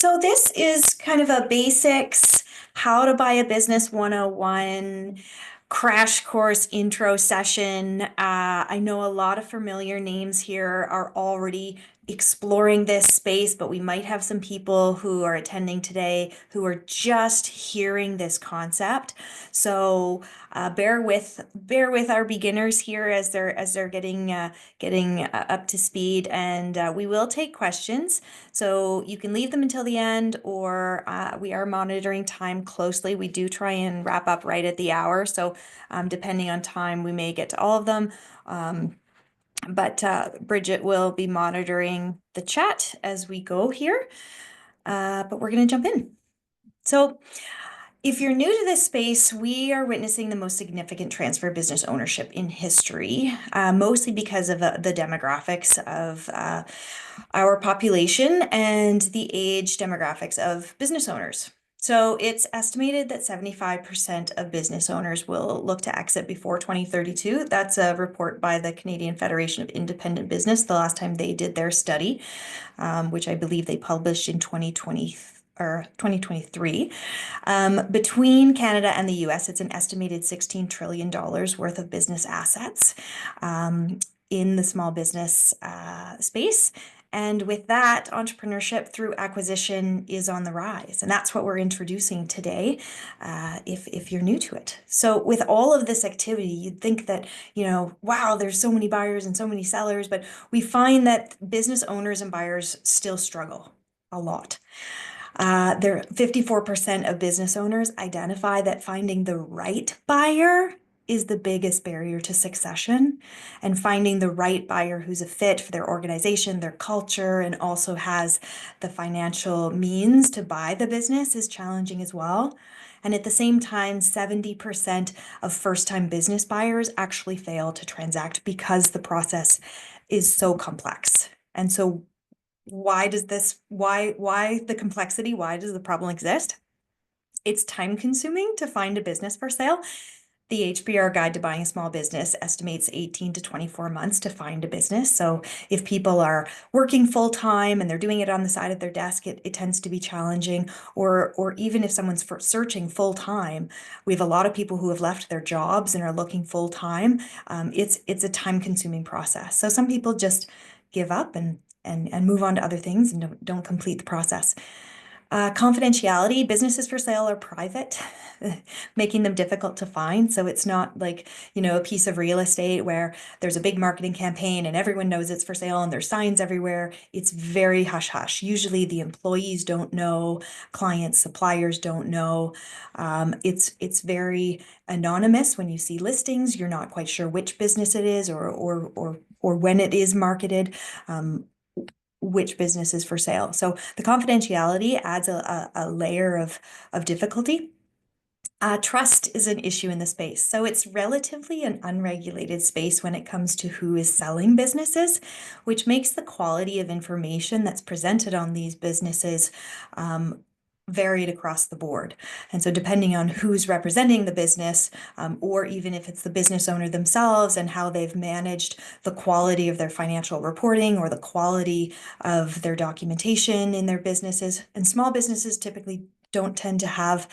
So this is kind of a basics, how to buy a business 101 crash course intro session. I know a lot of familiar names here are already exploring this space, but we might have some people who are attending today who are just hearing this concept. So bear with our beginners here as they're getting up to speed, and we will take questions. So you can leave them until the end, or we are monitoring time closely. We do try and wrap up right at the hour. So depending on time, we may get to all of them. But Bridget will be monitoring the chat as we go here. But we're going to jump in. So if you're new to this space, we are witnessing the most significant transfer of business ownership in history, mostly because of the demographics of our population and the age demographics of business owners. So it's estimated that 75% of business owners will look to exit before 2032. That's a report by the Canadian Federation of Independent Business, the last time they did their study, which I believe they published in 2020 or 2023. Between Canada and the US, it's an estimated $16 trillion worth of business assets in the small business space. And with that, entrepreneurship through acquisition is on the rise. And that's what we're introducing today, if you're new to it. So with all of this activity, you'd think that, wow, there's so many buyers and so many sellers, but we find that business owners and buyers still struggle a lot. 54% of business owners identify that finding the right buyer is the biggest barrier to succession, and finding the right buyer who's a fit for their organization, their culture, and also has the financial means to buy the business is challenging as well. And at the same time, 70% of first-time business buyers actually fail to transact because the process is so complex. And so why the complexity? Why does the problem exist? It's time consuming to find a business for sale. The HBR Guide to Buying a Small Business estimates 18 to 24 months to find a business. So if people are working full time and they're doing it on the side of their desk, it tends to be challenging. Or even if someone's searching full time, we have a lot of people who have left their jobs and are looking full time. It's a time consuming process. So some people just give up and move on to other things and don't complete the process. Confidentiality, businesses for sale are private, making them difficult to find. So it's not like, a piece of real estate where there's a big marketing campaign and everyone knows it's for sale and there's signs everywhere. It's very hush hush. Usually the employees don't know, clients, suppliers don't know. It's very anonymous. When you see listings, you're not quite sure which business it is or when it is marketed. Which business is for sale. So the confidentiality adds a layer of difficulty. Trust is an issue in the space. So it's relatively an unregulated space when it comes to who is selling businesses, which makes the quality of information that's presented on these businesses varied across the board. And so depending on who's representing the business, or even if it's the business owner themselves and how they've managed the quality of their financial reporting or the quality of their documentation in their businesses. And small businesses typically don't tend to have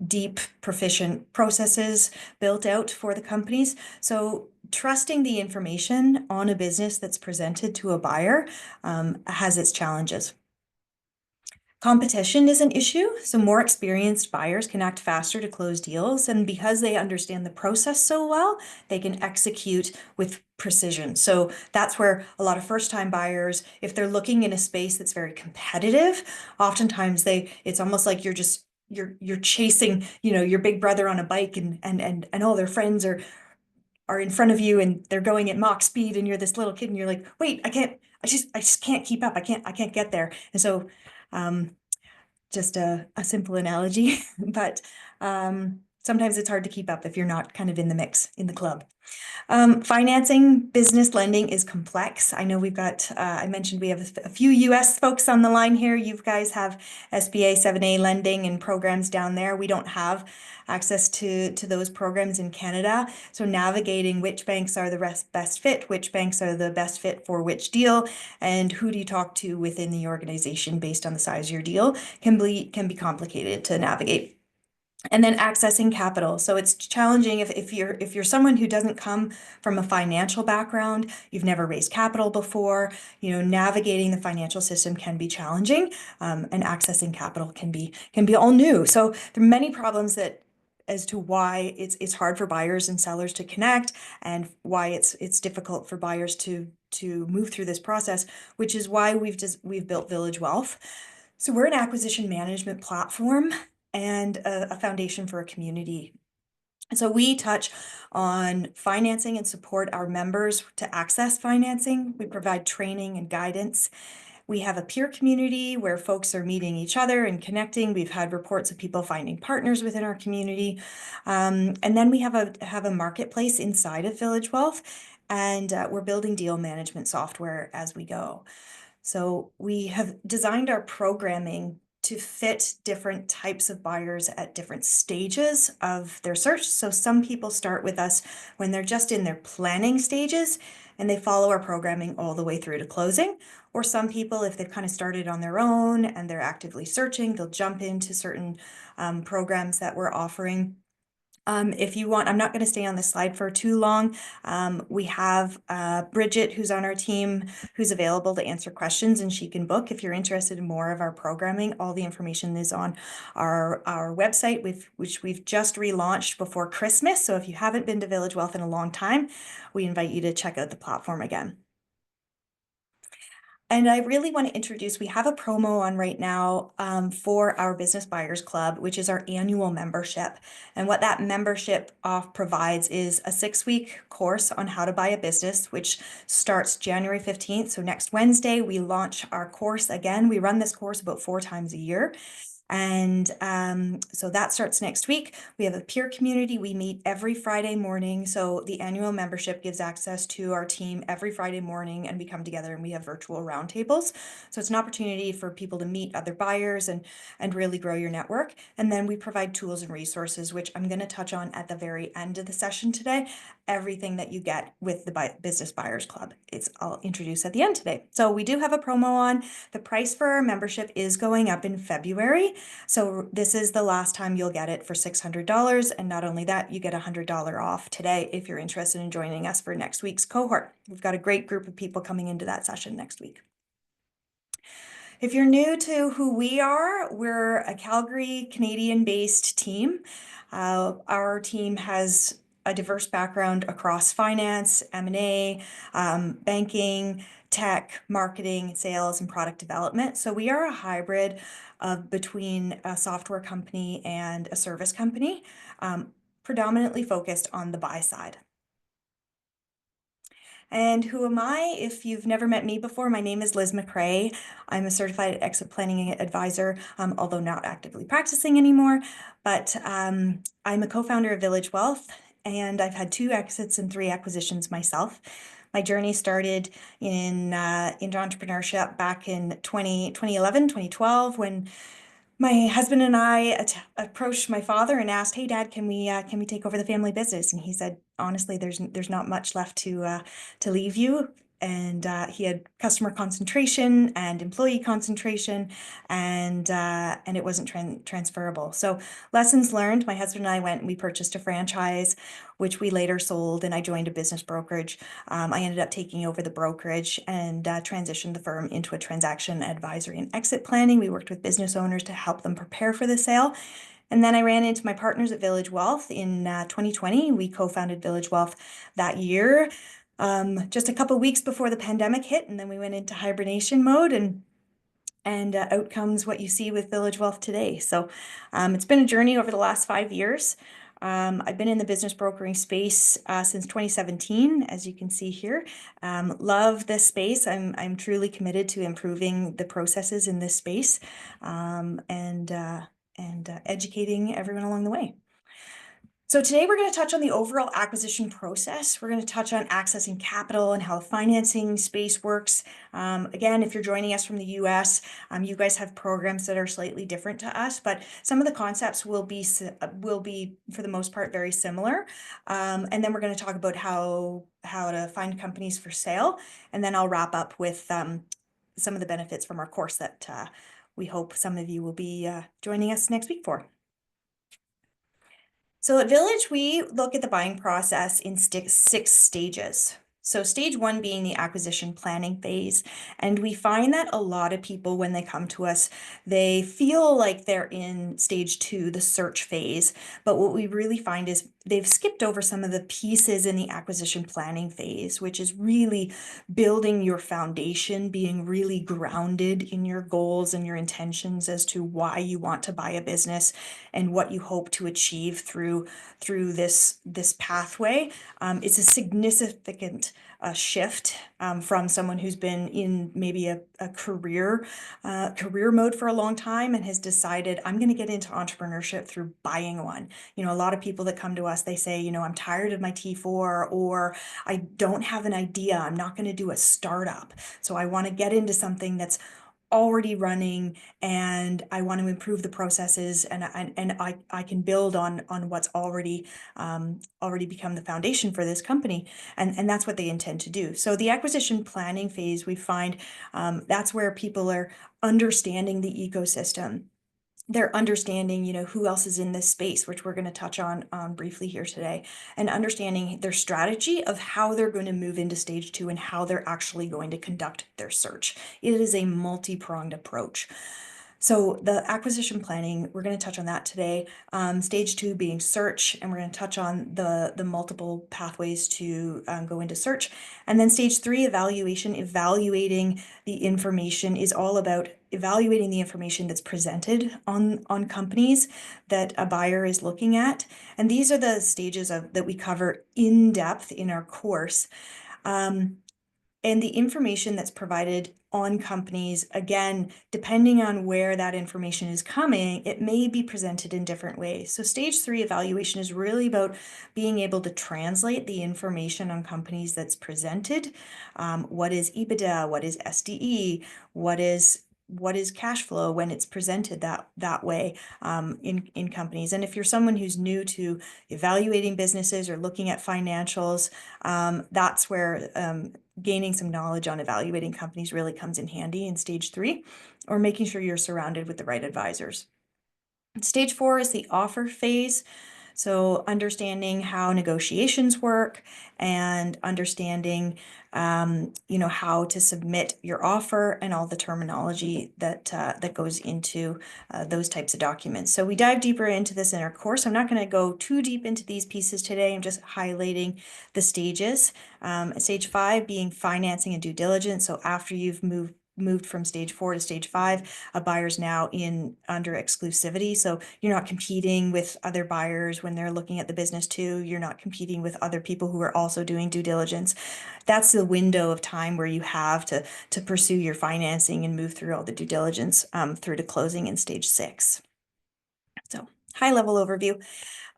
deep, proficient processes built out for the companies. So trusting the information on a business that's presented to a buyer has its challenges. Competition is an issue, so more experienced buyers can act faster to close deals, and because they understand the process so well, they can execute with precision. So that's where a lot of first-time buyers, if they're looking in a space that's very competitive, oftentimes it's almost like you're chasing, your big brother on a bike and all their friends are in front of you and they're going at Mach speed and you're this little kid and you're like, wait, I just can't keep up. I can't get there. And so just a simple analogy, but sometimes it's hard to keep up if you're not kind of in the mix, in the club. Financing business lending is complex. I know we've got, I mentioned we have a few US folks on the line here. You guys have SBA 7A lending and programs down there. We don't have access to those programs in Canada. So navigating which banks are the best fit, which banks are the best fit for which deal, and who do you talk to within the organization based on the size of your deal can be complicated to navigate. And then accessing capital. So it's challenging if you're someone who doesn't come from a financial background, you've never raised capital before, navigating the financial system can be challenging, and accessing capital can be all new. So there are many problems as to why it's hard for buyers and sellers to connect, and why it's difficult for buyers to move through this process, which is why we've built Village Wealth. So we're an acquisition management platform and a foundation for a community. So we touch on financing and support our members to access financing. We provide training and guidance. We have a peer community where folks are meeting each other and connecting. We've had reports of people finding partners within our community. And then we have a marketplace inside of Village Wealth, and we're building deal management software as we go. So we have designed our programming to fit different types of buyers at different stages of their search. So some people start with us when they're just in their planning stages and they follow our programming all the way through to closing. Or some people, if they've kind of started on their own and they're actively searching, they'll jump into certain programs that we're offering. If you want, I'm not going to stay on this slide for too long. We have Bridget, who's on our team, who's available to answer questions, and she can book if you're interested in more of our programming. All the information is on our website, which we've just relaunched before Christmas. So if you haven't been to Village Wealth in a long time, we invite you to check out the platform again. And I really want to introduce, we have a promo on right now for our Business Buyers Club, which is our annual membership. And what that membership provides is a 6-week course on how to buy a business, which starts January 15th. So next Wednesday, we launch our course again. We run this course about 4 times a year. And so that starts next week. We have a peer community. We meet every Friday morning. So the annual membership gives access to our team every Friday morning, and we come together and we have virtual roundtables. So it's an opportunity for people to meet other buyers and really grow your network. And then we provide tools and resources, which I'm going to touch on at the very end of the session today. Everything that you get with the Business Buyers Club, I'll introduce at the end today. So we do have a promo on. The price for our membership is going up in February. So this is the last time you'll get it for $600. And not only that, you get $100 off today if you're interested in joining us for next week's cohort. We've got a great group of people coming into that session next week. If you're new to who we are, we're a Calgary, Canadian-based team. Our team has a diverse background across finance, M&A, banking, tech, marketing, sales, and product development. So we are a hybrid between a software company and a service company, predominantly focused on the buy side. And who am I? If you've never met me before, my name is Liz McRae. I'm a certified exit planning advisor, although not actively practicing anymore. But I'm a co-founder of Village Wealth, and I've had 2 exits and 3 acquisitions myself. My journey started in entrepreneurship back in 2011, 2012, when my husband and I approached my father and asked, "Hey, Dad, can we take over the family business?" And he said, "Honestly, there's not much left to leave you." And he had customer concentration and employee concentration, and it wasn't transferable. So lessons learned. My husband and I went and we purchased a franchise, which we later sold, and I joined a business brokerage. I ended up taking over the brokerage and transitioned the firm into a transaction advisory and exit planning. We worked with business owners to help them prepare for the sale. And then I ran into my partners at Village Wealth in 2020. We co-founded Village Wealth that year, just a couple weeks before the pandemic hit, and then we went into hibernation mode, and out comes what you see with Village Wealth today. So it's been a journey over the last 5 years. I've been in the business brokering space since 2017, as you can see here. Love this space. I'm truly committed to improving the processes in this space, and educating everyone along the way. So today we're going to touch on the overall acquisition process. We're going to touch on accessing capital and how the financing space works. Again, if you're joining us from the US, you guys have programs that are slightly different to us, but some of the concepts will be for the most part very similar. And then we're going to talk about how to find companies for sale, and then I'll wrap up with some of the benefits from our course that we hope some of you will be joining us next week for. So at Village, we look at the buying process in 6 stages. So stage 1 being the acquisition planning phase. And we find that a lot of people, when they come to us, they feel like they're in stage 2, the search phase. But what we really find is they've skipped over some of the pieces in the acquisition planning phase, which is really building your foundation, being really grounded in your goals and your intentions as to why you want to buy a business and what you hope to achieve through this pathway. It's a significant shift from someone who's been in maybe a career mode for a long time and has decided, I'm going to get into entrepreneurship through buying one. You know, a lot of people that come to us, they say, you know, I'm tired of my T4, or I don't have an idea. I'm not going to do a startup. So I want to get into something that's already running, and I want to improve the processes, and I can build on what's already become the foundation for this company, and that's what they intend to do. So the acquisition planning phase, we find that's where people are understanding the ecosystem. They're understanding, you know, who else is in this space, which we're going to touch on briefly here today, and understanding their strategy of how they're going to move into stage 2 and how they're actually going to conduct their search. It is a multi-pronged approach. So the acquisition planning, we're going to touch on that today. Stage 2 being search, and we're going to touch on the multiple pathways to go into search. And then stage 3, evaluation. Evaluating the information is all about evaluating the information that's presented on companies that a buyer is looking at. And these are the stages that we cover in depth in our course. And the information that's provided on companies, again, depending on where that information is coming, it may be presented in different ways. So stage 3 evaluation is really about being able to translate the information on companies that's presented. What is EBITDA? What is SDE? What is cash flow when it's presented that way in companies? And if you're someone who's new to evaluating businesses or looking at financials, that's where gaining some knowledge on evaluating companies really comes in handy in stage 3, or making sure you're surrounded with the right advisors. Stage 4 is the offer phase. So understanding how negotiations work and understanding, you know, how to submit your offer and all the terminology that goes into those types of documents. So we dive deeper into this in our course. I'm not going to go too deep into these pieces today. I'm just highlighting the stages. Stage 5 being financing and due diligence. So after you've moved from stage 4 to stage 5, a buyer's now in under exclusivity. So you're not competing with other buyers when they're looking at the business too. You're not competing with other people who are also doing due diligence. That's the window of time where you have to pursue your financing and move through all the due diligence through to closing in stage 6. So high level overview.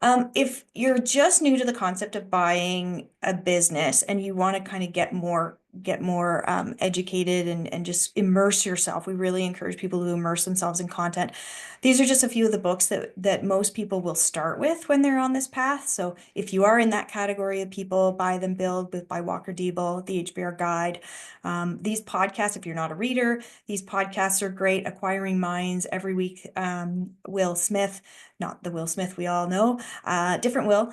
If you're just new to the concept of buying a business and you want to kind of get more educated and just immerse yourself, we really encourage people to immerse themselves in content. These are just a few of the books that most people will start with when they're on this path. So if you are in that category of people, Buy Then Build by Walker Deibel, the HBR Guide. These podcasts, if you're not a reader, these podcasts are great. Acquiring Minds every week. Will Smith, not the Will Smith we all know, different Will.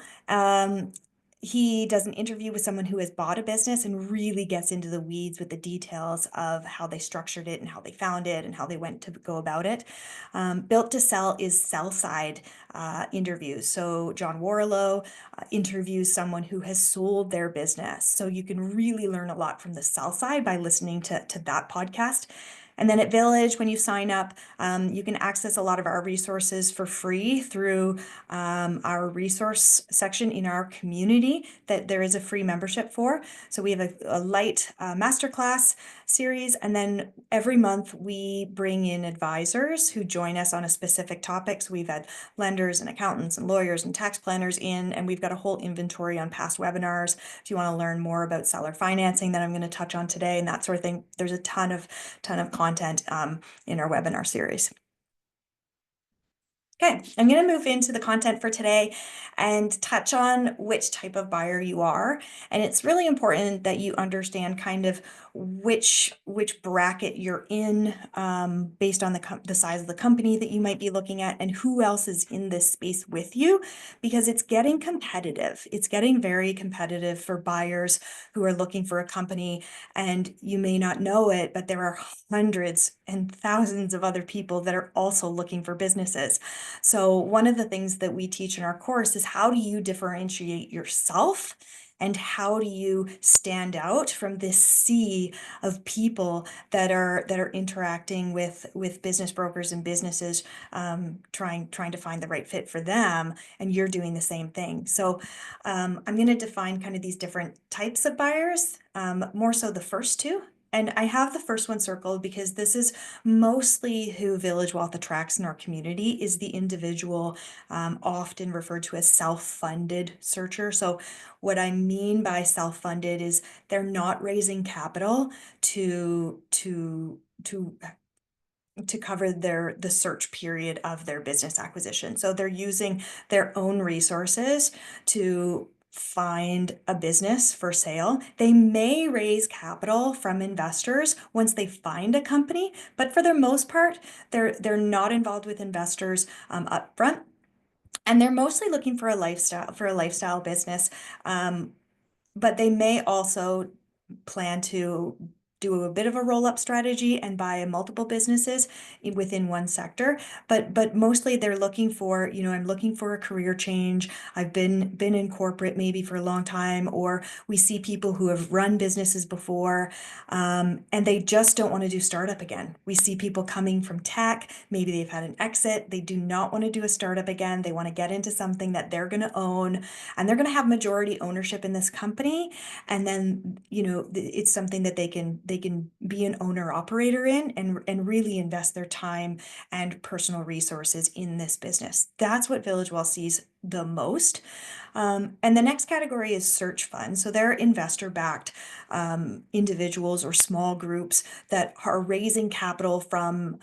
He does an interview with someone who has bought a business and really gets into the weeds with the details of how they structured it and how they found it and how they went to go about it. Built to Sell is sell side interviews. So John Warrillow interviews someone who has sold their business. So you can really learn a lot from the sell side by listening to that podcast. And then at Village, when you sign up, you can access a lot of our resources for free through our resource section in our community that there is a free membership for. So we have a light masterclass series, and then every month we bring in advisors who join us on a specific topic. So we've had lenders and accountants and lawyers and tax planners in, and we've got a whole inventory on past webinars. If you want to learn more about seller financing that I'm going to touch on today and that sort of thing, there's a ton of content in our webinar series. Okay, I'm going to move into the content for today and touch on which type of buyer you are. And it's really important that you understand kind of which bracket you're in based on the size of the company that you might be looking at and who else is in this space with you, because it's getting competitive. It's getting very competitive for buyers who are looking for a company, and you may not know it, but there are hundreds and thousands of other people that are also looking for businesses. So one of the things that we teach in our course is how do you differentiate yourself and how do you stand out from this sea of people that are interacting with business brokers and businesses trying to find the right fit for them, and you're doing the same thing. So I'm going to define kind of these different types of buyers, more so the first two. And I have the first one circled because this is mostly who Village Wealth attracts in our community, is the individual, often referred to as self-funded searcher. So what I mean by self-funded is they're not raising capital to cover the search period of their business acquisition. So they're using their own resources to find a business for sale. They may raise capital from investors once they find a company, but for the most part, they're not involved with investors up front. And they're mostly looking for a lifestyle business. But they may also plan to do a bit of a roll-up strategy and buy multiple businesses within one sector. But mostly they're looking for, I'm looking for a career change. I've been in corporate maybe for a long time, or we see people who have run businesses before, and they just don't want to do startup again. We see people coming from tech, maybe they've had an exit, they do not want to do a startup again. They want to get into something that they're going to own, and they're going to have majority ownership in this company. And then, it's something that they can be an owner operator in and really invest their time and personal resources in this business. That's what Village Wealth sees the most. And the next category is search funds. So they're investor-backed individuals or small groups that are raising capital from,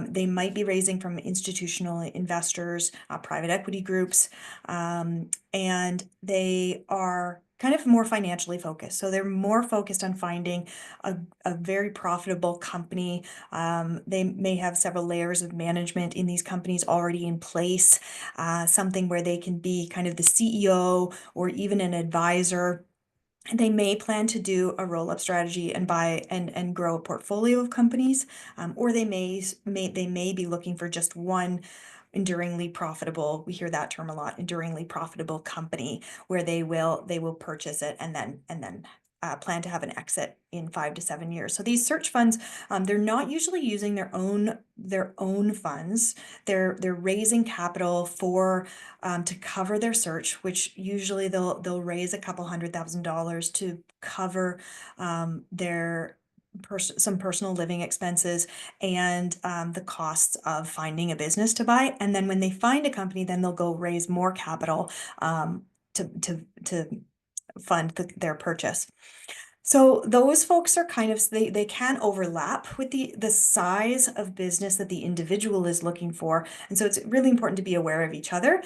they might be raising from institutional investors, private equity groups, and they are kind of more financially focused. So they're more focused on finding a very profitable company. They may have several layers of management in these companies already in place, something where they can be kind of the CEO or even an advisor. They may plan to do a roll-up strategy and buy and grow a portfolio of companies, or they may be looking for just one enduringly profitable, we hear that term a lot, enduringly profitable company, where they will purchase it and then plan to have an exit in 5 to 7 years. So these search funds, they're not usually using their own funds. They're raising capital for to cover their search, which usually they'll raise a couple $100,000 to cover their some personal living expenses and the costs of finding a business to buy. And then when they find a company, then they'll go raise more capital to fund their purchase. So those folks are kind of, they can overlap with the size of business that the individual is looking for. And so it's really important to be aware of each other,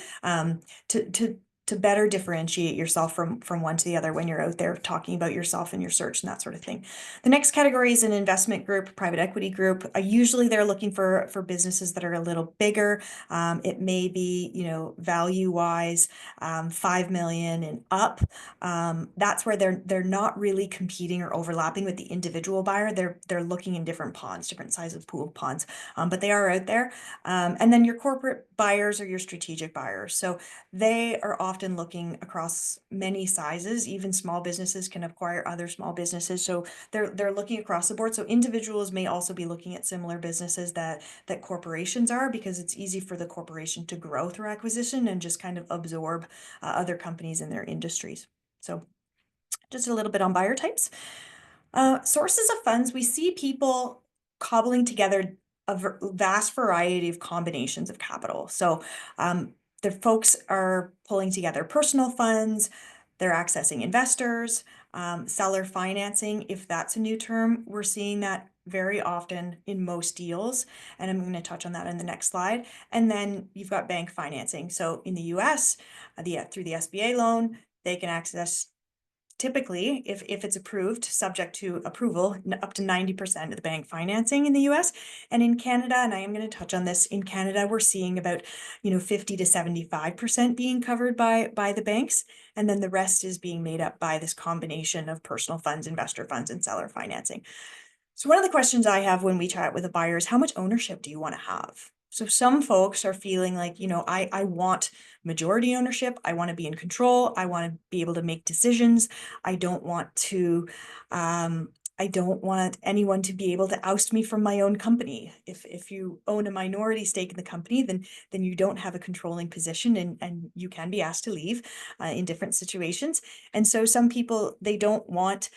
to better differentiate yourself from one to the other when you're out there talking about yourself and your search and that sort of thing. The next category is an investment group, private equity group. Usually they're looking for businesses that are a little bigger. It may be, value-wise, 5 million and up. That's where they're not really competing or overlapping with the individual buyer. They're looking in different ponds, different sizes of pool of ponds, but they are out there. And then your corporate buyers are your strategic buyers. So they are often often looking across many sizes. Even small businesses can acquire other small businesses. So they're looking across the board. So individuals may also be looking at similar businesses that corporations are, because it's easy for the corporation to grow through acquisition and just kind of absorb other companies in their industries. So just a little bit on buyer types. Sources of funds, we see people cobbling together a vast variety of combinations of capital. So the folks are pulling together personal funds, they're accessing investors, seller financing, if that's a new term. We're seeing that very often in most deals, and I'm going to touch on that in the next slide. And then you've got bank financing. So in the US, through the SBA loan, they can access, typically, if it's approved, subject to approval, up to 90% of the bank financing in the US. And in Canada, and I am going to touch on this, in Canada, we're seeing about 50 to 75% being covered by the banks. And then the rest is being made up by this combination of personal funds, investor funds, and seller financing. So one of the questions I have when we chat with a buyer is, how much ownership do you want to have? So some folks are feeling like, I want majority ownership. I want to be in control. I want to be able to make decisions. I don't want to, I don't want anyone to be able to oust me from my own company. If you own a minority stake in the company, then you don't have a controlling position, and you can be asked to leave in different situations. And so some people, they don't want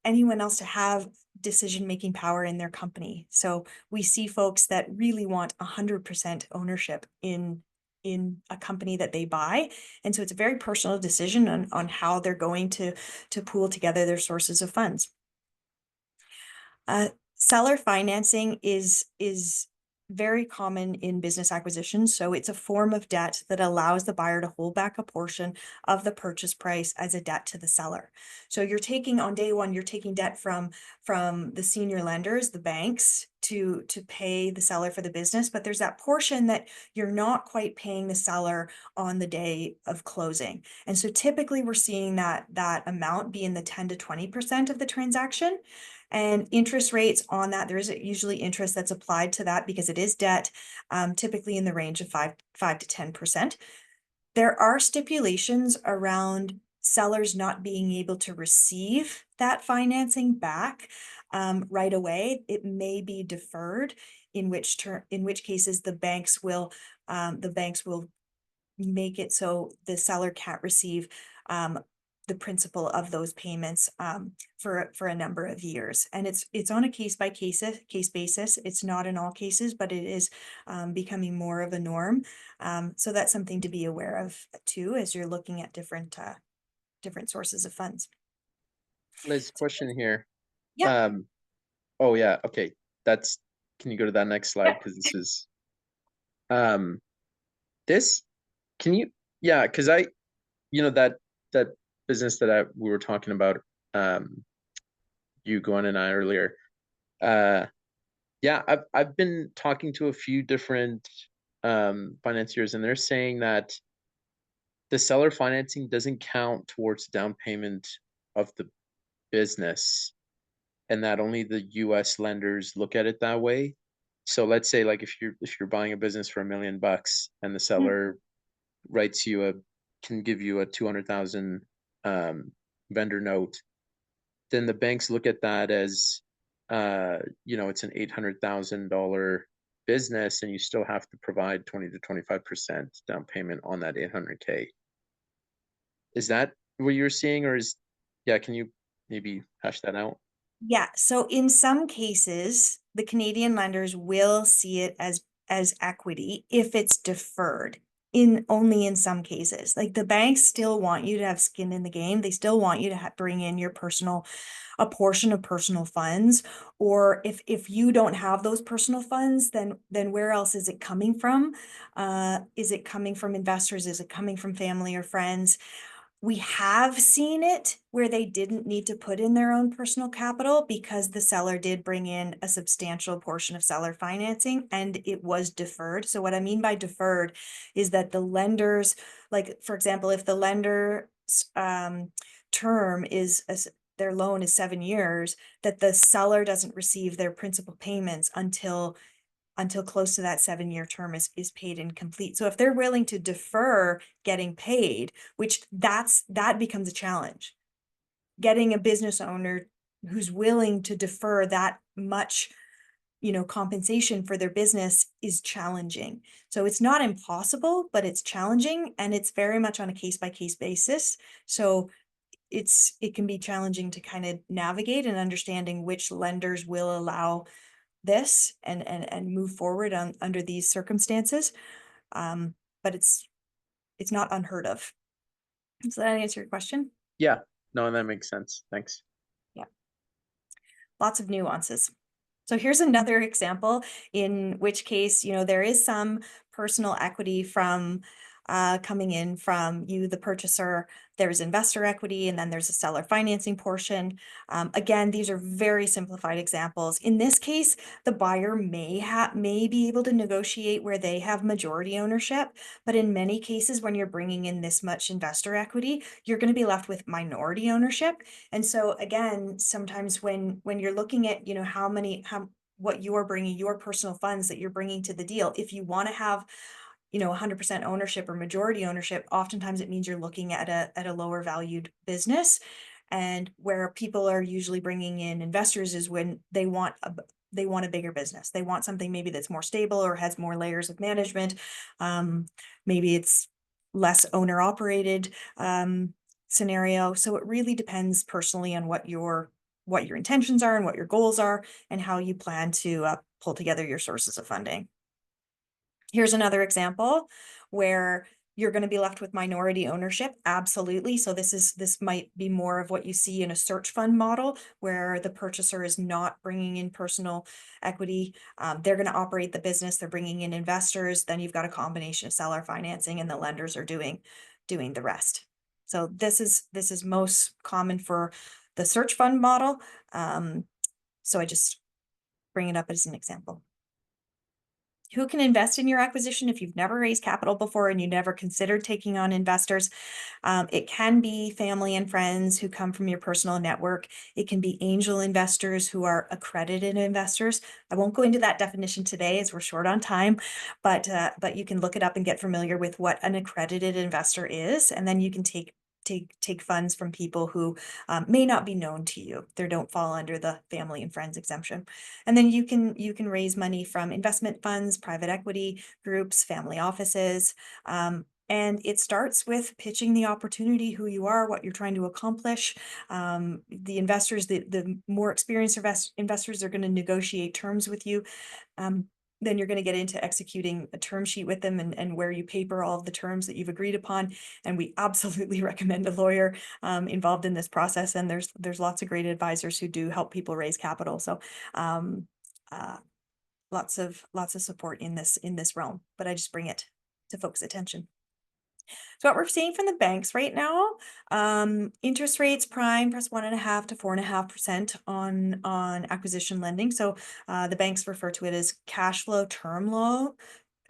anyone else to have decision-making power in their company. So we see folks that really want 100% ownership in a company that they buy. And so it's a very personal decision on how they're going to pool together their sources of funds. Seller financing is very common in business acquisitions. So it's a form of debt that allows the buyer to hold back a portion of the purchase price as a debt to the seller. So you're taking, on day one, you're taking debt from the senior lenders, the banks, to pay the seller for the business, but there's that portion that you're not quite paying the seller on the day of closing. And so typically we're seeing that amount be in the 10 to 20% of the transaction. And interest rates on that, there is usually interest that's applied to that because it is debt, typically in the range of 5 to 10%. There are stipulations around sellers not being able to receive that financing back right away. It may be deferred, in which cases the banks will make it so the seller can't receive the principal of those payments for a number of years. And it's on a case basis. It's not in all cases, but it is becoming more of a norm. So that's something to be aware of too, as you're looking at different sources of funds. Liz, question here. Yeah. Um, oh yeah, okay. Can you go to that next slide? Yeah. Because um, this, can you, yeah, because that business that we were talking about, you, Gwen, and I earlier. Uh, yeah, I've been talking to a few different financiers, and they're saying that the seller financing doesn't count towards the down payment of the business, and that only the US lenders look at it that way. So let's say, like, if you're buying a business for $1 million and the Mhm. seller writes you can give you a 200,000 vendor note, then the banks look at that as it's an $800,000 business, and you still have to provide 20 to 25% down payment on that 800K. Is that what you're seeing, or yeah, can you maybe hash that out? Yeah, so in some cases, the Canadian lenders will see it as equity if it's deferred. Only in some cases, like the banks still want you to have skin in the game. They still want you to bring in a portion of personal funds. Or if you don't have those personal funds, then where else is it coming from? Is it coming from investors? Is it coming from family or friends? We have seen it where they didn't need to put in their own personal capital because the seller did bring in a substantial portion of seller financing and it was deferred. So what I mean by deferred is that the lenders, like for example, if the lender term is their loan is 7 years, that the seller doesn't receive their principal payments until until close to that 7-year term is paid and complete. So if they're willing to defer getting paid, which that becomes a challenge. Getting a business owner who's willing to defer that much, compensation for their business is challenging. So it's not impossible, but it's challenging, and it's very much on a case by case basis. So it can be challenging to kind of navigate and understanding which lenders will allow this and move forward under these circumstances. But it's not unheard of. Does that answer your question? Yeah, no, that makes sense. Thanks. Yeah. Lots of nuances. So here's another example in which case, there is some personal equity from coming in from you, the purchaser. There's investor equity, and then there's a seller financing portion. Again, these are very simplified examples. In this case, the buyer may be able to negotiate where they have majority ownership, but in many cases, when you're bringing in this much investor equity, you're going to be left with minority ownership. And so again, sometimes when you're looking at, what you're bringing, your personal funds that you're bringing to the deal, if you want to have 100% ownership or majority ownership, oftentimes it means you're looking at a lower valued business. And where people are usually bringing in investors is when they want a bigger business. They want something maybe that's more stable or has more layers of management. Maybe it's less owner operated scenario. So it really depends personally on what your intentions are and what your goals are and how you plan to pull together your sources of funding. Here's another example where you're going to be left with minority ownership. Absolutely. So this might be more of what you see in a search fund model where the purchaser is not bringing in personal equity. They're going to operate the business. They're bringing in investors. Then you've got a combination of seller financing, and the lenders are doing the rest. So this is most common for the search fund model. So I just bring it up as an example. Who can invest in your acquisition if you've never raised capital before and you never considered taking on investors? It can be family and friends who come from your personal network. It can be angel investors who are accredited investors. I won't go into that definition today as we're short on time, but you can look it up and get familiar with what an accredited investor is, and then you can take funds from people who may not be known to you. They don't fall under the family and friends exemption. And then you can raise money from investment funds, private equity groups, family offices. And it starts with pitching the opportunity, who you are, what you're trying to accomplish. The investors, the more experienced investors are going to negotiate terms with you. Then you're going to get into executing a term sheet with them and where you paper all of the terms that you've agreed upon. And we absolutely recommend a lawyer involved in this process. And there's lots of great advisors who do help people raise capital. So lots of support in this realm, but I just bring it to folks' attention. So what we're seeing from the banks right now, interest rates prime plus 1.5 to 4.5% on acquisition lending. So the banks refer to it as cash flow term loan.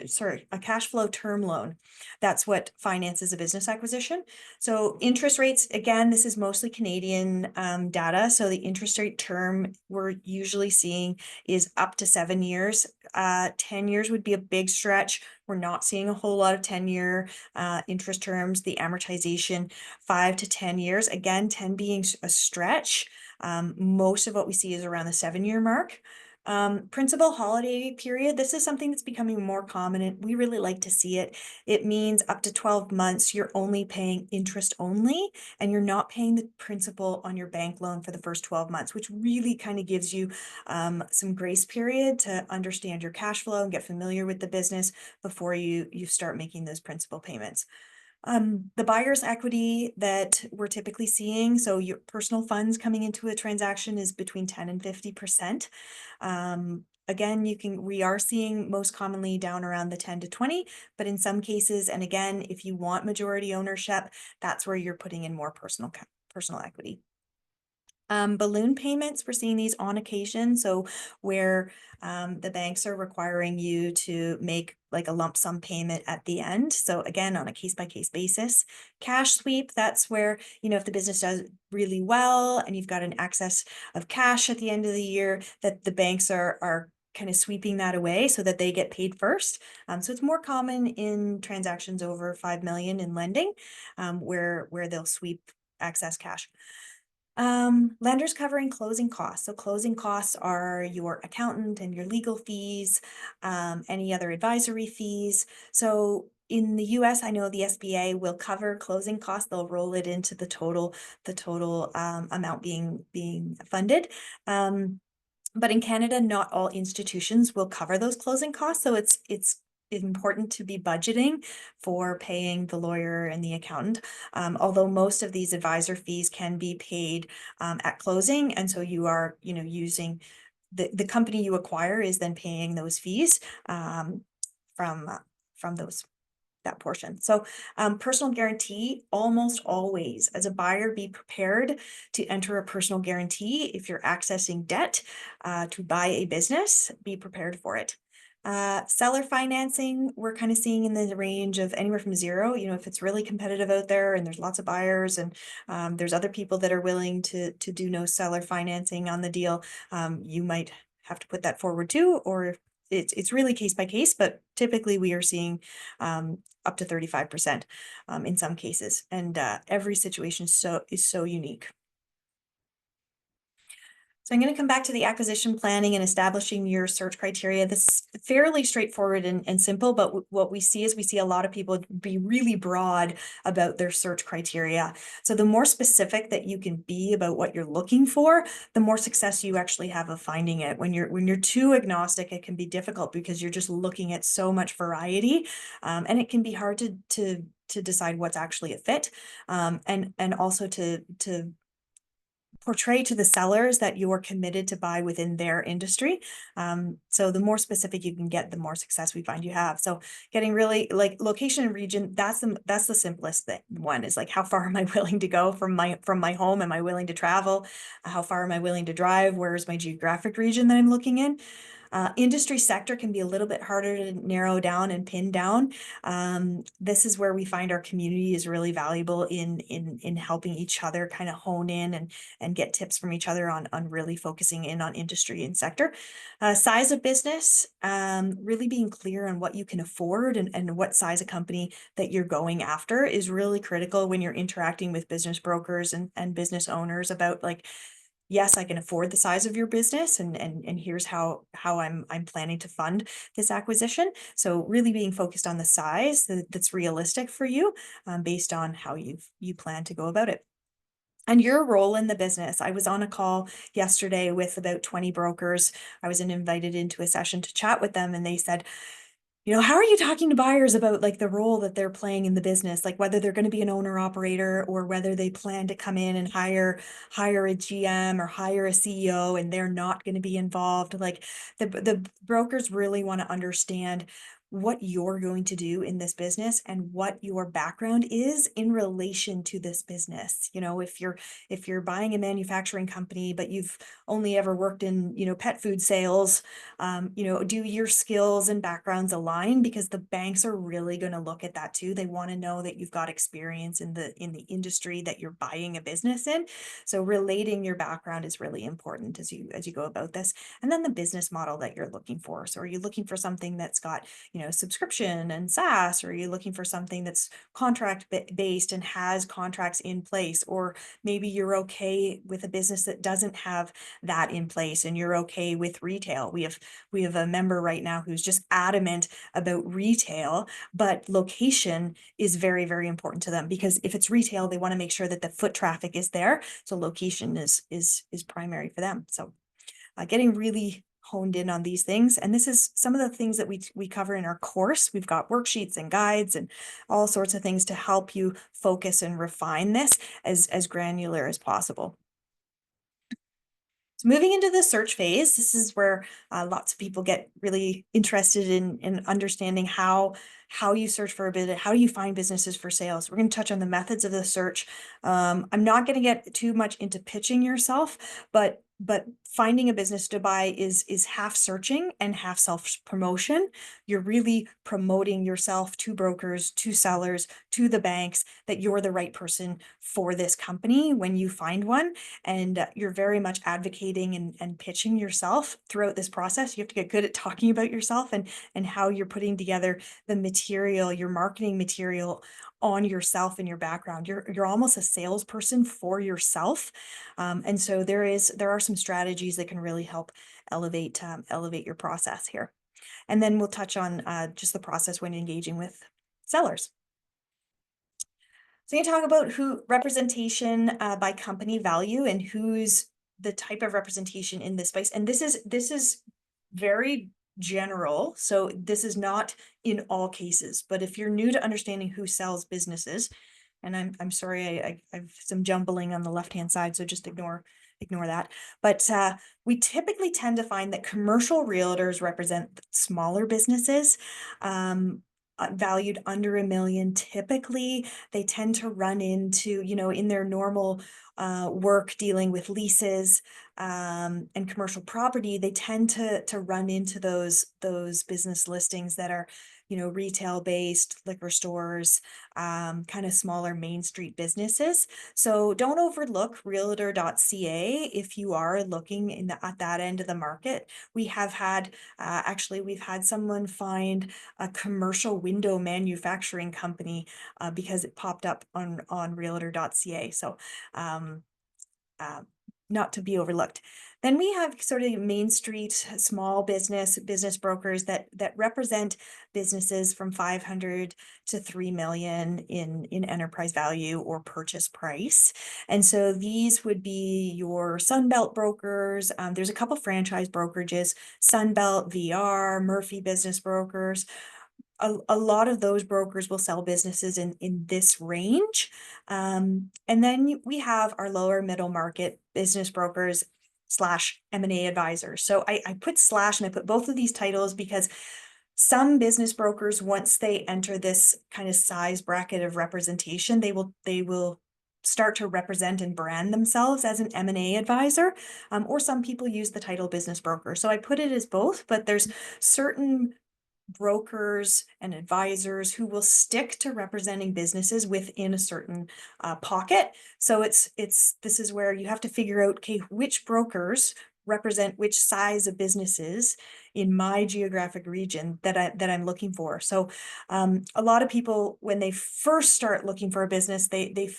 Sorry, a cash flow term loan. That's what finances a business acquisition. So interest rates, again, this is mostly Canadian data. So the interest rate term we're usually seeing is up to 7 years. 10 years would be a big stretch. We're not seeing a whole lot of 10-year interest terms. The amortization, 5 to 10 years. Again, 10 being a stretch. Most of what we see is around the 7-year mark. Principal holiday period. This is something that's becoming more common, and we really like to see it. It means up to 12 months, you're only paying interest only, and you're not paying the principal on your bank loan for the first 12 months, which really kind of gives you some grace period to understand your cash flow and get familiar with the business before you start making those principal payments. The buyer's equity that we're typically seeing, so your personal funds coming into a transaction, is between 10 and 50%. Again, we are seeing most commonly down around the 10 to 20, but in some cases, and again, if you want majority ownership, that's where you're putting in more personal equity. Balloon payments, we're seeing these on occasion. So where the banks are requiring you to make like a lump sum payment at the end. So again, on a case by case basis. Cash sweep, that's where, if the business does really well and you've got an excess of cash at the end of the year, that the banks are kind of sweeping that away so that they get paid first. So it's more common in transactions over 5 million in lending, where they'll sweep excess cash. Lenders covering closing costs. So closing costs are your accountant and your legal fees, any other advisory fees. So in the US, I know the SBA will cover closing costs. They'll roll it into the total amount being funded. But in Canada, not all institutions will cover those closing costs. So it's important to be budgeting for paying the lawyer and the accountant. Although most of these advisor fees can be paid at closing, and so you are, using the company you acquire is then paying those fees from those that portion. So personal guarantee, almost always as a buyer, be prepared to enter a personal guarantee. If you're accessing debt to buy a business, be prepared for it. Seller financing, we're kind of seeing in the range of anywhere from zero. If it's really competitive out there and there's lots of buyers and there's other people that are willing to do no seller financing on the deal, you might have to put that forward too, or it's really case by case, but typically we are seeing up to 35% in some cases, and every situation is so unique. So I'm going to come back to the acquisition planning and establishing your search criteria. This is fairly straightforward and simple, but what we see is we see a lot of people be really broad about their search criteria. So the more specific that you can be about what you're looking for, the more success you actually have of finding it. When you're too agnostic, it can be difficult because you're just looking at so much variety, and it can be hard to decide what's actually a fit, and also to portray to the sellers that you're committed to buy within their industry. So the more specific you can get, the more success we find you have. So getting really like location and region, that's the simplest one is like, how far am I willing to go from my home? Am I willing to travel? How far am I willing to drive? Where is my geographic region that I'm looking in? Industry sector can be a little bit harder to narrow down and pin down. This is where we find our community is really valuable in helping each other kind of hone in and get tips from each other on really focusing in on industry and sector. Size of business, really being clear on what you can afford and what size of company that you're going after is really critical when you're interacting with business brokers and business owners about like, yes, I can afford the size of your business, and here's how I'm planning to fund this acquisition. So really being focused on the size that's realistic for you, based on how you plan to go about it. And your role in the business. I was on a call yesterday with about 20 brokers. I was invited into a session to chat with them, and they said, how are you talking to buyers about like the role that they're playing in the business, like whether they're going to be an owner operator or whether they plan to come in and hire a GM or hire a CEO and they're not going to be involved. Like the brokers really want to understand what you're going to do in this business and what your background is in relation to this business. If you're buying a manufacturing company, but you've only ever worked in, pet food sales, do your skills and backgrounds align? Because the banks are really going to look at that too. They want to know that you've got experience in the industry that you're buying a business in. So relating your background is really important as you go about this. And then the business model that you're looking for. So are you looking for something that's got, subscription and SaaS, or are you looking for something that's contract based and has contracts in place? Or maybe you're okay with a business that doesn't have that in place and you're okay with retail. We have a member right now who's just adamant about retail, but location is very, very important to them, because if it's retail, they want to make sure that the foot traffic is there. So location is primary for them. So getting really honed in on these things. And this is some of the things that we cover in our course. We've got worksheets and guides and all sorts of things to help you focus and refine this as granular as possible. So moving into the search phase, this is where lots of people get really interested in understanding how you search for a bit, how you find businesses for sale. So we're going to touch on the methods of the search. I'm not going to get too much into pitching yourself, but finding a business to buy is half searching and half self-promotion. You're really promoting yourself to brokers, to sellers, to the banks, that you're the right person for this company when you find one. And you're very much advocating and pitching yourself throughout this process. You have to get good at talking about yourself and how you're putting together the material, your marketing material on yourself and your background. You're almost a salesperson for yourself. And so there are some strategies that can really help elevate your process here. And then we'll touch on just the process when engaging with sellers. So you talk about who representation by company value and who's the type of representation in this space. And this is very general. So this is not in all cases, but if you're new to understanding who sells businesses, and I'm sorry, I've some jumbling on the left-hand side, so just ignore that. But we typically tend to find that commercial realtors represent smaller businesses, valued under $1 million. Typically, they tend to run into, in their normal work dealing with leases and commercial property, they tend to run into those business listings that are, retail based, liquor stores, kind of smaller Main Street businesses. So don't overlook realtor.ca if you are looking at that end of the market. We have had, we've had someone find a commercial window manufacturing company because it popped up on realtor.ca. So uh, not to be overlooked. Then we have sort of Main Street small business brokers that represent businesses from 500 to 3 million in enterprise value or purchase price. And so these would be your Sunbelt brokers. There's a couple franchise brokerages, Sunbelt, VR, Murphy Business Brokers. A lot of those brokers will sell businesses in this range. And then we have our lower middle market business brokers / M&A advisors. So I put slash and I put both of these titles because some business brokers, once they enter this kind of size bracket of representation, they will start to represent and brand themselves as an M&A advisor, or some people use the title business broker. So I put it as both, but there's certain brokers and advisors who will stick to representing businesses within a certain pocket. So this is where you have to figure out, okay, which brokers represent which size of businesses in my geographic region that I'm looking for. So a lot of people, when they first start looking for a business, they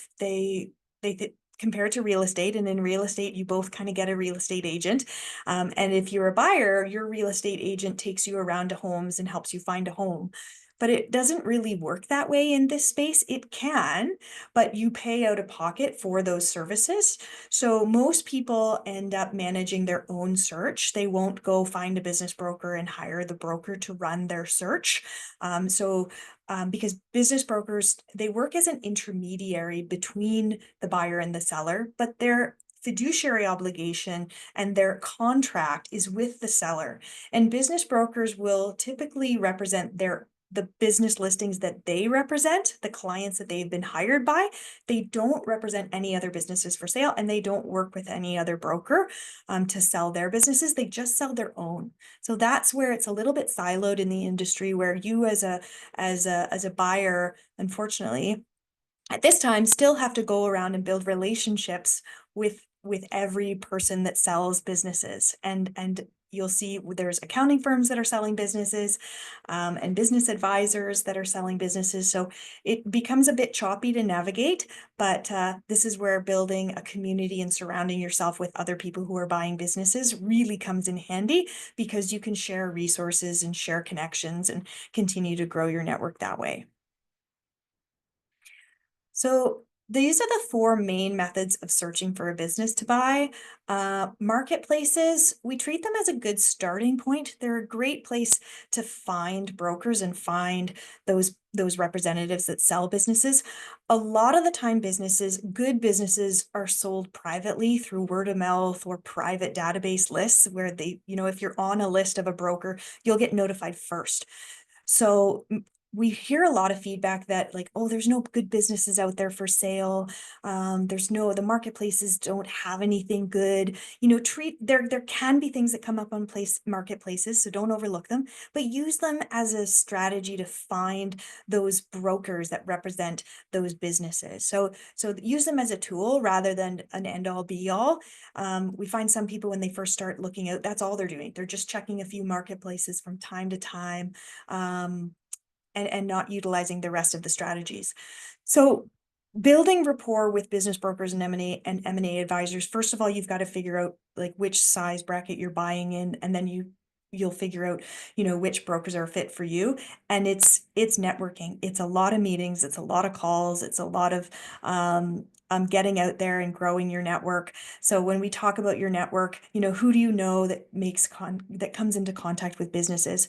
compare it to real estate, and in real estate you both kind of get a real estate agent, and if you're a buyer, your real estate agent takes you around to homes and helps you find a home. But it doesn't really work that way in this space. It can, but you pay out of pocket for those services. So most people end up managing their own search. They won't go find a business broker and hire the broker to run their search. Because business brokers, they work as an intermediary between the buyer and the seller, but their fiduciary obligation and their contract is with the seller. And business brokers will typically represent the business listings that they represent, the clients that they've been hired by. They don't represent any other businesses for sale, and they don't work with any other broker to sell their businesses. They just sell their own. So that's where it's a little bit siloed in the industry, where you as a buyer, unfortunately, at this time still have to go around and build relationships with every person that sells businesses. And you'll see there's accounting firms that are selling businesses, and business advisors that are selling businesses. So it becomes a bit choppy to navigate, but this is where building a community and surrounding yourself with other people who are buying businesses really comes in handy, because you can share resources and share connections and continue to grow your network that way. So these are the 4 main methods of searching for a business to buy. Marketplaces, we treat them as a good starting point. They're a great place to find brokers and find those representatives that sell businesses. A lot of the time, good businesses are sold privately through word of mouth or private database lists, where if you're on a list of a broker, you'll get notified first. So we hear a lot of feedback that like, oh, there's no good businesses out there for sale. The marketplaces don't have anything good. There can be things that come up on marketplaces, so don't overlook them, but use them as a strategy to find those brokers that represent those businesses. So use them as a tool rather than an end all be all. We find some people when they first start looking out, that's all they're doing. They're just checking a few marketplaces from time to time. And not utilizing the rest of the strategies. So building rapport with business brokers and M&A advisors, first of all, you've got to figure out like which size bracket you're buying in, and then you'll figure out, which brokers are fit for you. And it's networking. It's a lot of meetings, it's a lot of calls, it's a lot of getting out there and growing your network. So when we talk about your network, who do you know that that comes into contact with businesses?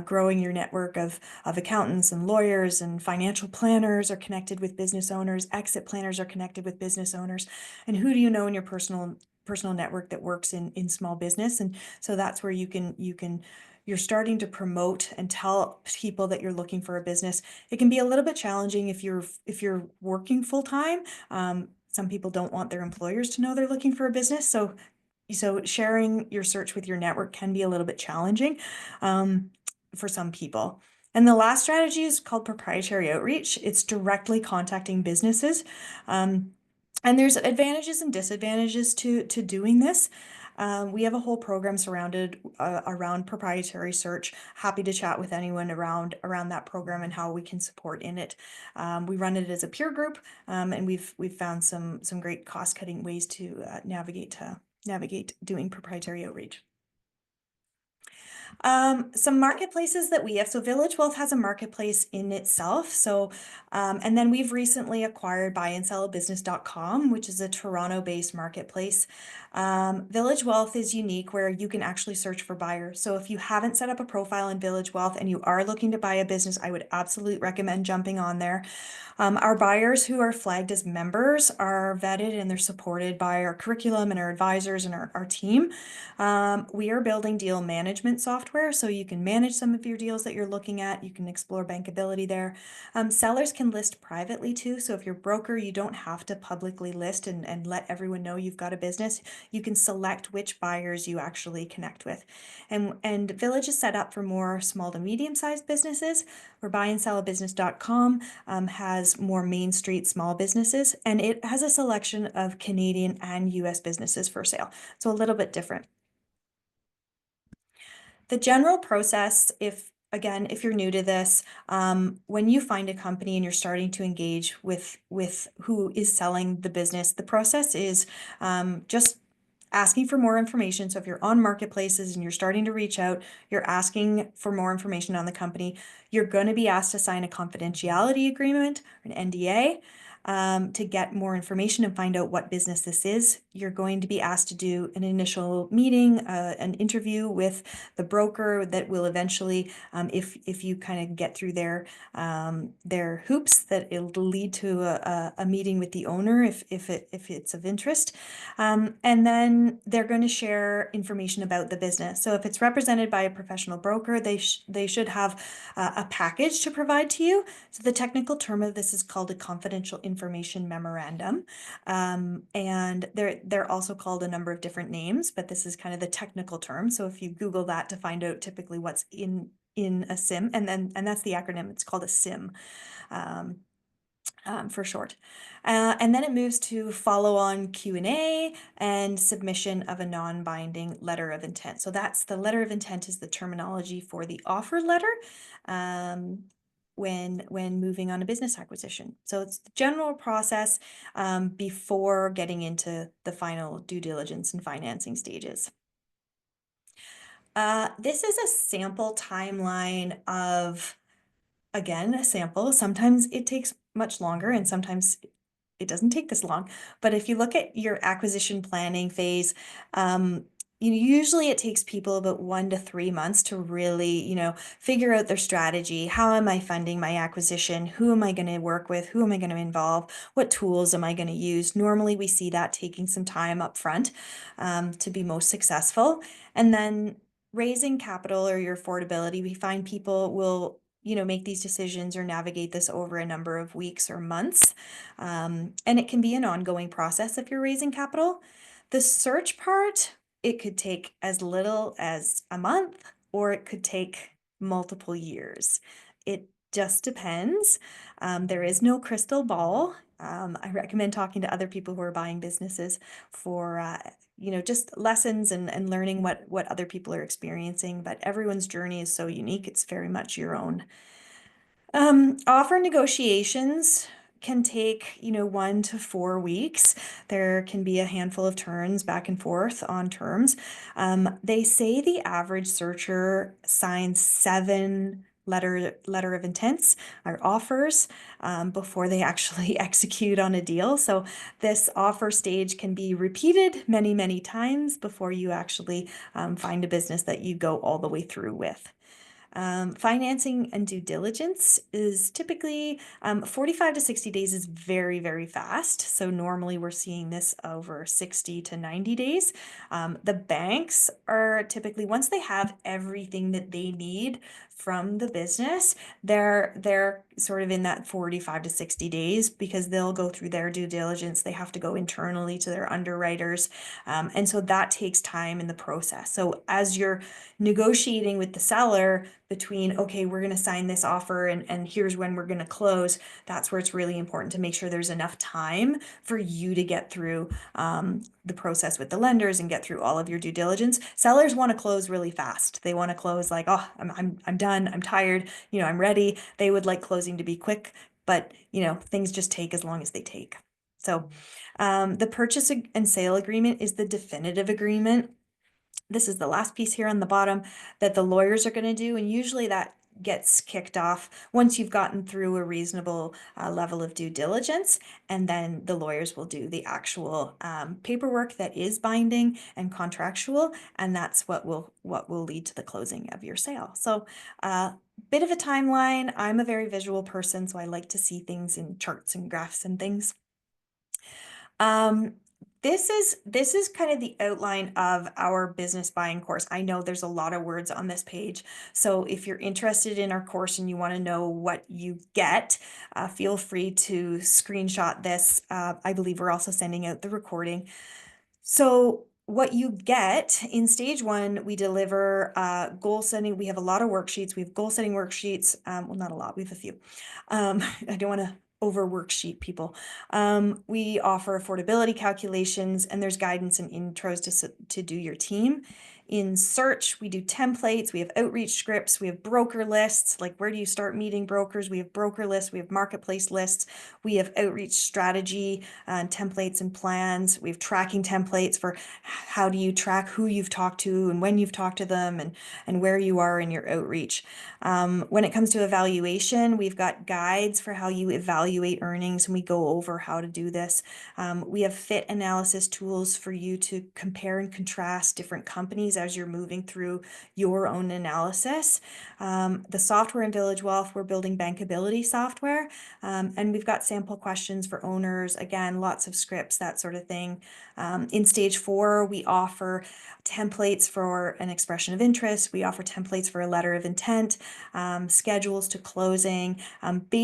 Growing your network of accountants and lawyers and financial planners are connected with business owners, exit planners are connected with business owners. And who do you know in your personal network that works in small business? And so that's where you're starting to promote and tell people that you're looking for a business. It can be a little bit challenging if you're working full time. Some people don't want their employers to know they're looking for a business. So sharing your search with your network can be a little bit challenging for some people. And the last strategy is called proprietary outreach. It's directly contacting businesses. And there's advantages and disadvantages to doing this. We have a whole program surrounded around proprietary search. Happy to chat with anyone around that program and how we can support in it. We run it as a peer group, and we've found some great cost cutting ways to navigate doing proprietary outreach. Some marketplaces that we have. So Village Wealth has a marketplace in itself. And then we've recently acquired buyandsellabusiness.com, which is a Toronto-based marketplace. Village Wealth is unique where you can actually search for buyers. So if you haven't set up a profile in Village Wealth and you are looking to buy a business, I would absolutely recommend jumping on there. Our buyers who are flagged as members are vetted and they're supported by our curriculum and our advisors and our team. We are building deal management software, so you can manage some of your deals that you're looking at. You can explore bankability there. Sellers can list privately too. So if you're a broker, you don't have to publicly list and let everyone know you've got a business. You can select which buyers you actually connect with. And Village is set up for more small to medium-sized businesses, where buyandsellabusiness.com has more Main Street small businesses, and it has a selection of Canadian and US businesses for sale. So a little bit different. The general process, if you're new to this, when you find a company and you're starting to engage with who is selling the business, the process is just asking for more information. So if you're on marketplaces and you're starting to reach out, you're asking for more information on the company, you're going to be asked to sign a confidentiality agreement, an NDA. To get more information and find out what business this is, you're going to be asked to do an initial meeting, an interview with the broker that will eventually, if you kind of get through their hoops, that it'll lead to a meeting with the owner if it's of interest. And then they're going to share information about the business. So if it's represented by a professional broker, they should have a package to provide to you. So the technical term of this is called a confidential information memorandum. And they're also called a number of different names, but this is kind of the technical term. So if you Google that to find out typically what's in a CIM, and that's the acronym, it's called a CIM. For short. And then it moves to follow-on Q&A and submission of a non-binding letter of intent. So that's the letter of intent is the terminology for the offer letter when moving on a business acquisition. So it's the general process before getting into the final due diligence and financing stages. This is a sample timeline of, again, a sample. Sometimes it takes much longer and sometimes it doesn't take this long. But if you look at your acquisition planning phase, usually it takes people about 1 to 3 months to really, figure out their strategy. How am I funding my acquisition? Who am I going to work with? Who am I going to involve? What tools am I going to use? Normally we see that taking some time up front to be most successful. And then raising capital or your affordability, we find people will make these decisions or navigate this over a number of weeks or months. And it can be an ongoing process if you're raising capital. The search part, it could take as little as a month, or it could take multiple years. It just depends. There is no crystal ball. I recommend talking to other people who are buying businesses for just lessons and learning what other people are experiencing. But everyone's journey is so unique; it's very much your own. Offer negotiations can take, 1 to 4 weeks. There can be a handful of turns back and forth on terms. They say the average searcher signs 7 letter of intents or offers before they actually execute on a deal. So this offer stage can be repeated many, many times before you actually find a business that you go all the way through with. Financing and due diligence is typically 45 to 60 days is very, very fast. So normally we're seeing this over 60 to 90 days. The banks are typically, once they have everything that they need from the business, they're sort of in that 45 to 60 days because they'll go through their due diligence. They have to go internally to their underwriters. And so that takes time in the process. So as you're negotiating with the seller between, okay, we're going to sign this offer and here's when we're going to close, that's where it's really important to make sure there's enough time for you to get through the process with the lenders and get through all of your due diligence. Sellers want to close really fast. They want to close like, oh, I'm done, I'm tired, I'm ready. They would like closing to be quick, but things just take as long as they take. So the purchase and sale agreement is the definitive agreement. This is the last piece here on the bottom that the lawyers are going to do, and usually that gets kicked off once you've gotten through a reasonable level of due diligence, and then the lawyers will do the actual paperwork that is binding and contractual, and that's what will lead to the closing of your sale. So bit of a timeline. I'm a very visual person, so I like to see things in charts and graphs and things. This is kind of the outline of our business buying course. I know there's a lot of words on this page, so if you're interested in our course and you want to know what you get, feel free to screenshot this. I believe we're also sending out the recording. So what you get in stage 1, we deliver goal setting. We have a lot of worksheets. We have goal setting worksheets. Well, not a lot. We have a few. I don't want to over worksheet people. We offer affordability calculations, and there's guidance and intros to do your team. In search, we do templates, we have outreach scripts, we have broker lists, like where do you start meeting brokers? We have broker lists, we have marketplace lists, we have outreach strategy templates and plans. We have tracking templates for how do you track who you've talked to and when you've talked to them and where you are in your outreach. When it comes to evaluation, we've got guides for how you evaluate earnings, and we go over how to do this. We have fit analysis tools for you to compare and contrast different companies as you're moving through your own analysis. The software in Village Wealth, we're building bankability software, and we've got sample questions for owners. Again, lots of scripts, that sort of thing. In stage 4, we offer templates for an expression of interest. We offer templates for a letter of intent, schedules to closing, basic